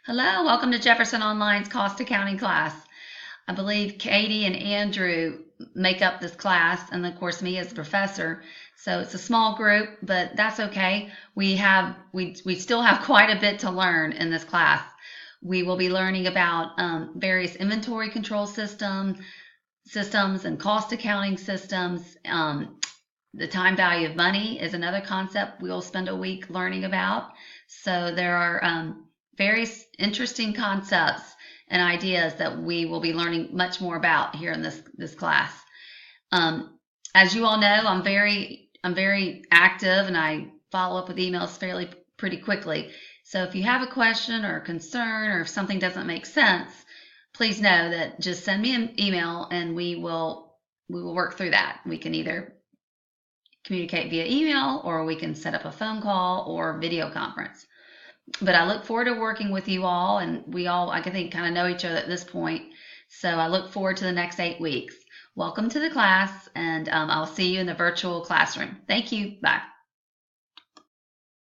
Hello, welcome to Jefferson Online's Cost Accounting class. I believe Katie and Andrew make up this class, and of course me as the professor. So it's a small group, but that's okay. We still have quite a bit to learn in this class. We will be learning about various inventory control systems and cost accounting systems. The time value of money is another concept we'll spend a week learning about. So there are various interesting concepts and ideas that we will be learning much more about here in this class. As you all know, I'm very active and I follow up with emails pretty quickly. So if you have a question or a concern or if something doesn't make sense, please know that just send me an email and we will work through that. We can either communicate via email or we can set up a phone call or video conference. But I look forward to working with you all, and we all, I think, kind of know each other at this point. So I look forward to the next 8 weeks. Welcome to the class, and I'll see you in the virtual classroom. Thank you. Bye.